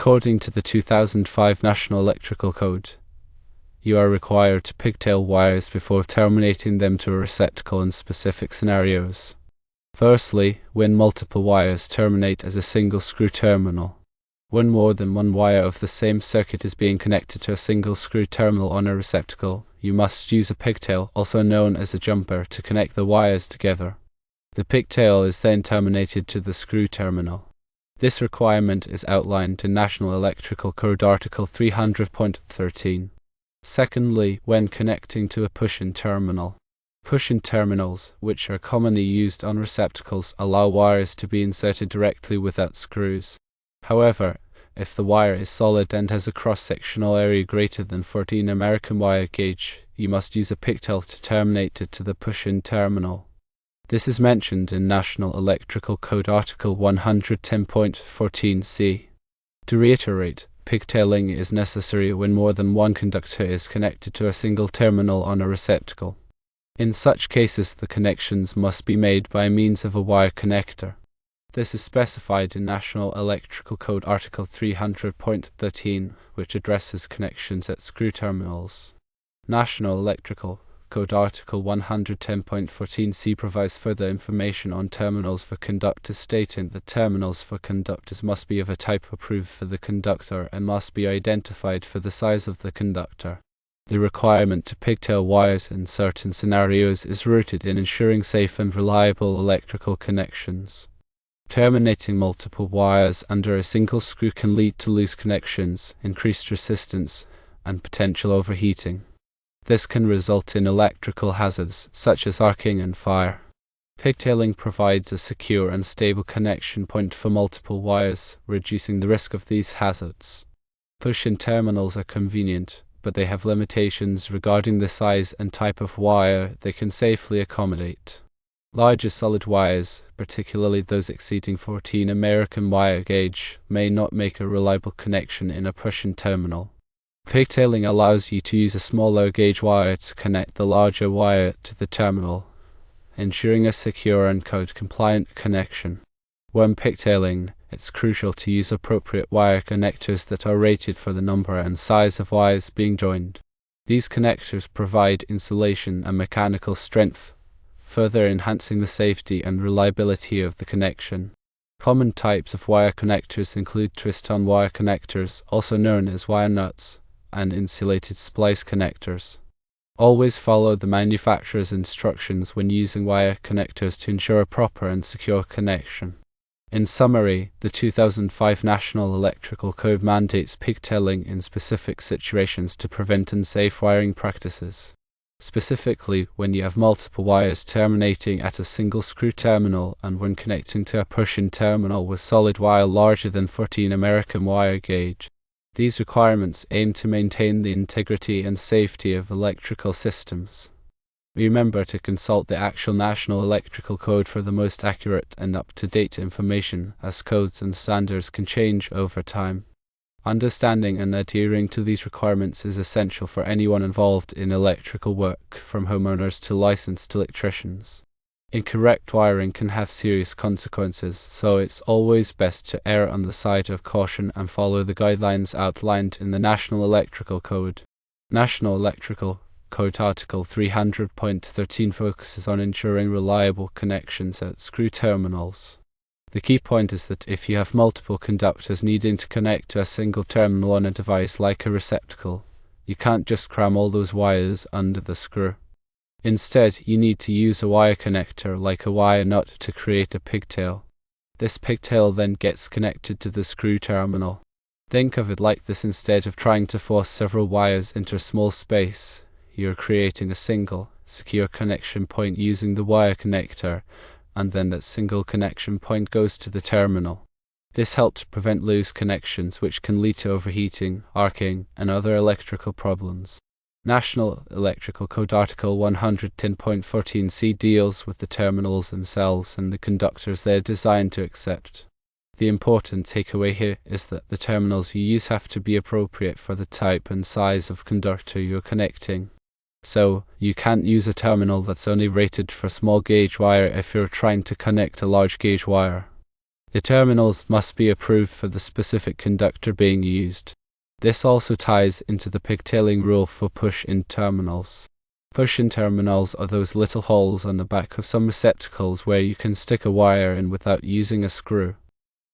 According to the 2005 National Electrical Code, you are required to pigtail wires before terminating them to a receptacle in specific scenarios. Firstly, when multiple wires terminate at a single screw terminal. When more than one wire of the same circuit is being connected to a single screw terminal on a receptacle, you must use a pigtail, also known as a jumper, to connect the wires together. The pigtail is then terminated to the screw terminal. This requirement is outlined in National Electrical Code Article 300.13. Secondly, when connecting to a push-in terminal. Push-in terminals, which are commonly used on receptacles, allow wires to be inserted directly without screws. However, if the wire is solid and has a cross-sectional area greater than 14 American wire gauge, you must use a pigtail to terminate it to the push-in terminal. This is mentioned in National Electrical Code Article 110.14c. To reiterate, pigtailing is necessary when more than one conductor is connected to a single terminal on a receptacle. In such cases, the connections must be made by means of a wire connector. This is specified in National Electrical Code Article 300.13, which addresses connections at screw terminals. National Electrical Code Article 110.14c provides further information on terminals for conductors, stating that terminals for conductors must be of a type approved for the conductor and must be identified for the size of the conductor. The requirement to pigtail wires in certain scenarios is rooted in ensuring safe and reliable electrical connections. Terminating multiple wires under a single screw can lead to loose connections, increased resistance, and potential overheating. This can result in electrical hazards, such as arcing and fire. Pigtailing provides a secure and stable connection point for multiple wires, reducing the risk of these hazards. Push-in terminals are convenient, but they have limitations regarding the size and type of wire they can safely accommodate. Larger solid wires, particularly those exceeding 14 American wire gauge, may not make a reliable connection in a push-in terminal. Pigtailing allows you to use a smaller gauge wire to connect the larger wire to the terminal, ensuring a secure and code-compliant connection. When pigtailing, it's crucial to use appropriate wire connectors that are rated for the number and size of wires being joined. These connectors provide insulation and mechanical strength, further enhancing the safety and reliability of the connection. Common types of wire connectors include twist-on wire connectors, also known as wire nuts, and insulated splice connectors. Always follow the manufacturer's instructions when using wire connectors to ensure a proper and secure connection. In summary, the 2005 National Electrical Code mandates pigtailing in specific situations to prevent unsafe wiring practices. Specifically, when you have multiple wires terminating at a single screw terminal and when connecting to a push-in terminal with solid wire larger than 14 American wire gauge. These requirements aim to maintain the integrity and safety of electrical systems. Remember to consult the actual National Electrical Code for the most accurate and up-to-date information, as codes and standards can change over time. Understanding and adhering to these requirements is essential for anyone involved in electrical work, from homeowners to licensed electricians. Incorrect wiring can have serious consequences, so it's always best to err on the side of caution and follow the guidelines outlined in the National Electrical Code. National Electrical Code Article 300.13 focuses on ensuring reliable connections at screw terminals. The key point is that if you have multiple conductors needing to connect to a single terminal on a device like a receptacle, you can't just cram all those wires under the screw. Instead, you need to use a wire connector like a wire nut to create a pigtail. This pigtail then gets connected to the screw terminal. Think of it like this: instead of trying to force several wires into a small space, you're creating a single, secure connection point using the wire connector, and then that single connection point goes to the terminal. This helps prevent loose connections, which can lead to overheating, arcing, and other electrical problems. National Electrical Code Article 110.14c deals with the terminals themselves and the conductors they are designed to accept. The important takeaway here is that the terminals you use have to be appropriate for the type and size of conductor you're connecting. So, you can't use a terminal that's only rated for small gauge wire if you're trying to connect a large gauge wire. The terminals must be approved for the specific conductor being used. This also ties into the pigtailing rule for push-in terminals. Push-in terminals are those little holes on the back of some receptacles where you can stick a wire in without using a screw.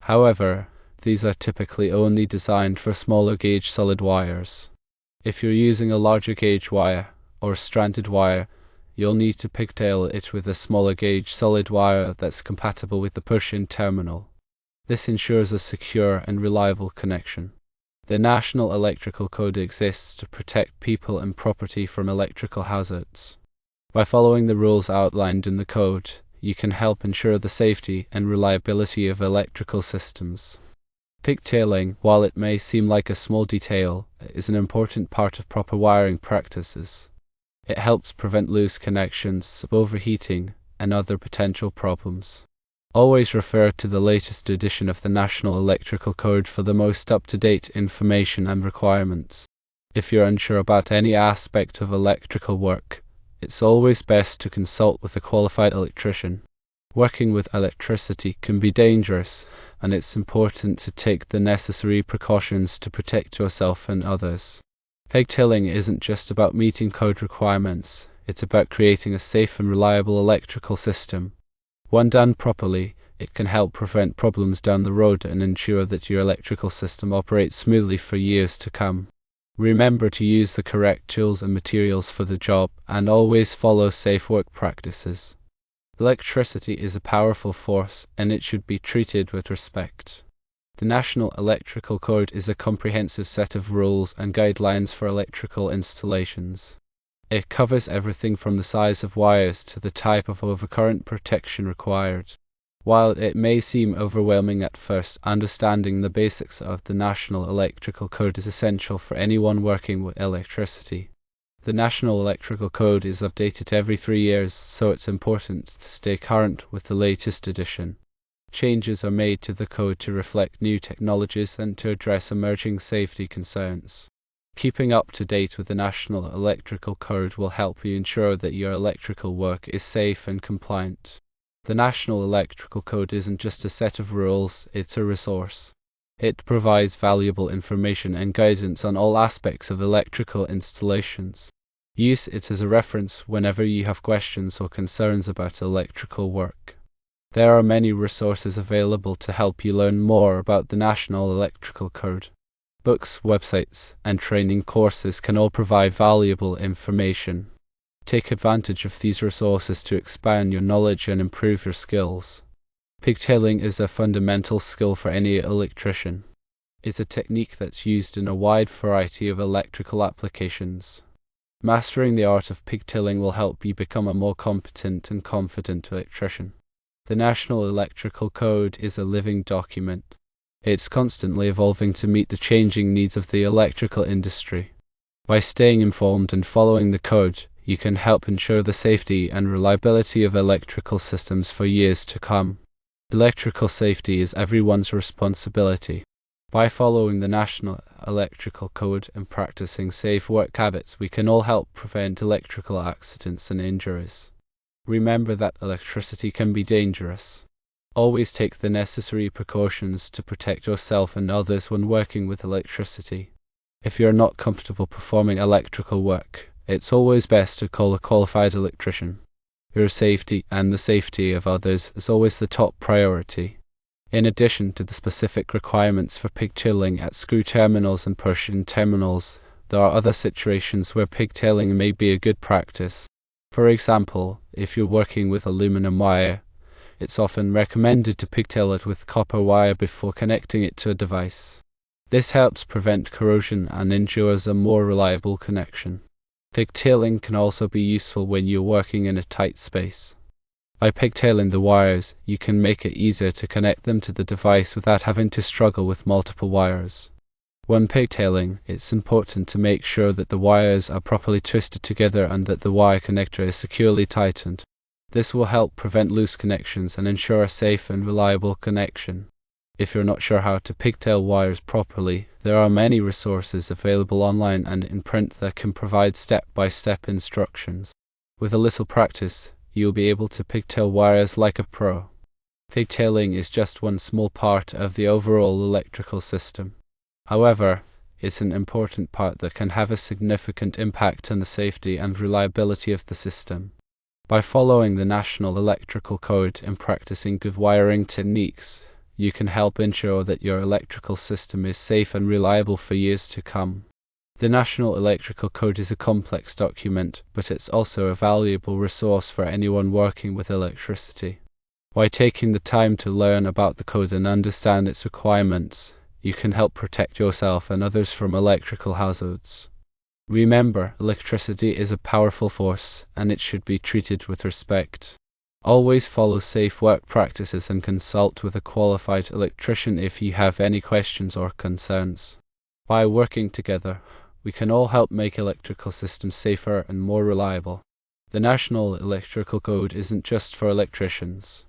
However, these are typically only designed for smaller gauge solid wires. If you're using a larger gauge wire, or stranded wire, you'll need to pigtail it with a smaller gauge solid wire that's compatible with the push-in terminal. This ensures a secure and reliable connection. The National Electrical Code exists to protect people and property from electrical hazards. By following the rules outlined in the code, you can help ensure the safety and reliability of electrical systems. Pigtailing, while it may seem like a small detail, is an important part of proper wiring practices. It helps prevent loose connections, overheating, and other potential problems. Always refer to the latest edition of the National Electrical Code for the most up-to-date information and requirements. If you're unsure about any aspect of electrical work, it's always best to consult with a qualified electrician. Working with electricity can be dangerous, and it's important to take the necessary precautions to protect yourself and others. Pigtailing isn't just about meeting code requirements, it's about creating a safe and reliable electrical system. When done properly, it can help prevent problems down the road and ensure that your electrical system operates smoothly for years to come. Remember to use the correct tools and materials for the job, and always follow safe work practices. Electricity is a powerful force, and it should be treated with respect. The National Electrical Code is a comprehensive set of rules and guidelines for electrical installations. It covers everything from the size of wires to the type of overcurrent protection required. While it may seem overwhelming at first, understanding the basics of the National Electrical Code is essential for anyone working with electricity. The National Electrical Code is updated every 3 years, so it's important to stay current with the latest edition. Changes are made to the code to reflect new technologies and to address emerging safety concerns. Keeping up to date with the National Electrical Code will help you ensure that your electrical work is safe and compliant. The National Electrical Code isn't just a set of rules, it's a resource. It provides valuable information and guidance on all aspects of electrical installations. Use it as a reference whenever you have questions or concerns about electrical work. There are many resources available to help you learn more about the National Electrical Code. Books, websites, and training courses can all provide valuable information. Take advantage of these resources to expand your knowledge and improve your skills. Pigtailing is a fundamental skill for any electrician. It's a technique that's used in a wide variety of electrical applications. Mastering the art of pigtailing will help you become a more competent and confident electrician. The National Electrical Code is a living document. It's constantly evolving to meet the changing needs of the electrical industry. By staying informed and following the code, you can help ensure the safety and reliability of electrical systems for years to come. Electrical safety is everyone's responsibility. By following the National Electrical Code and practicing safe work habits, we can all help prevent electrical accidents and injuries. Remember that electricity can be dangerous. Always take the necessary precautions to protect yourself and others when working with electricity. If you're not comfortable performing electrical work, it's always best to call a qualified electrician. Your safety and the safety of others is always the top priority. In addition to the specific requirements for pigtailing at screw terminals and push-in terminals, there are other situations where pigtailing may be a good practice. For example, if you're working with aluminum wire, it's often recommended to pigtail it with copper wire before connecting it to a device. This helps prevent corrosion and ensures a more reliable connection. Pigtailing can also be useful when you're working in a tight space. By pigtailing the wires, you can make it easier to connect them to the device without having to struggle with multiple wires. When pigtailing, it's important to make sure that the wires are properly twisted together and that the wire connector is securely tightened. This will help prevent loose connections and ensure a safe and reliable connection. If you're not sure how to pigtail wires properly, there are many resources available online and in print that can provide step-by-step instructions. With a little practice, you'll be able to pigtail wires like a pro. Pigtailing is just one small part of the overall electrical system. However, it's an important part that can have a significant impact on the safety and reliability of the system. By following the National Electrical Code and practicing good wiring techniques, you can help ensure that your electrical system is safe and reliable for years to come. The National Electrical Code is a complex document, but it's also a valuable resource for anyone working with electricity. By taking the time to learn about the code and understand its requirements, you can help protect yourself and others from electrical hazards. Remember, electricity is a powerful force, and it should be treated with respect. Always follow safe work practices and consult with a qualified electrician if you have any questions or concerns. By working together, we can all help make electrical systems safer and more reliable. The National Electrical Code isn't just for electricians.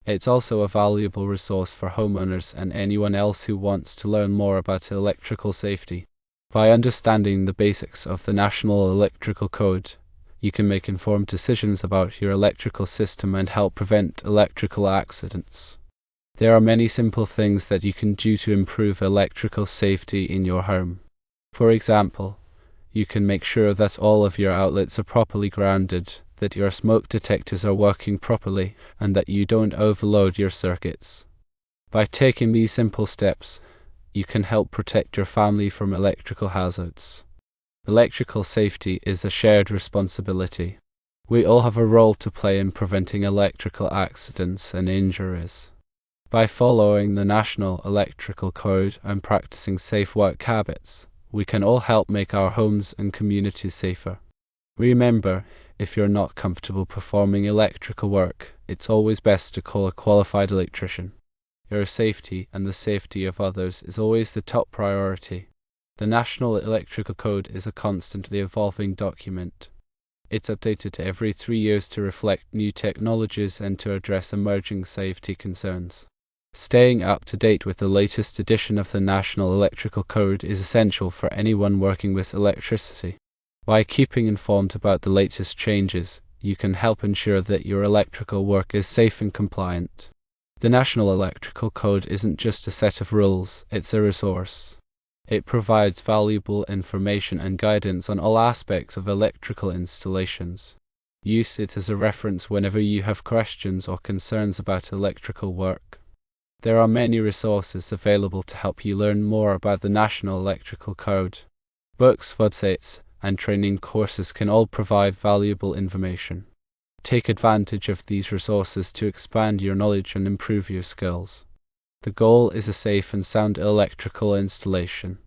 It's also a valuable resource for homeowners and anyone else who wants to learn more about electrical safety. By understanding the basics of the National Electrical Code, you can make informed decisions about your electrical system and help prevent electrical accidents. There are many simple things that you can do to improve electrical safety in your home. For example, you can make sure that all of your outlets are properly grounded, that your smoke detectors are working properly, and that you don't overload your circuits. By taking these simple steps, you can help protect your family from electrical hazards. Electrical safety is a shared responsibility. We all have a role to play in preventing electrical accidents and injuries. By following the National Electrical Code and practicing safe work habits, we can all help make our homes and communities safer. Remember, if you're not comfortable performing electrical work, it's always best to call a qualified electrician. Your safety and the safety of others is always the top priority. The National Electrical Code is a constantly evolving document. It's updated every 3 years to reflect new technologies and to address emerging safety concerns. Staying up to date with the latest edition of the National Electrical Code is essential for anyone working with electricity. By keeping informed about the latest changes, you can help ensure that your electrical work is safe and compliant. The National Electrical Code isn't just a set of rules, it's a resource. It provides valuable information and guidance on all aspects of electrical installations. Use it as a reference whenever you have questions or concerns about electrical work. There are many resources available to help you learn more about the National Electrical Code. Books, websites, and training courses can all provide valuable information. Take advantage of these resources to expand your knowledge and improve your skills. The goal is a safe and sound electrical installation.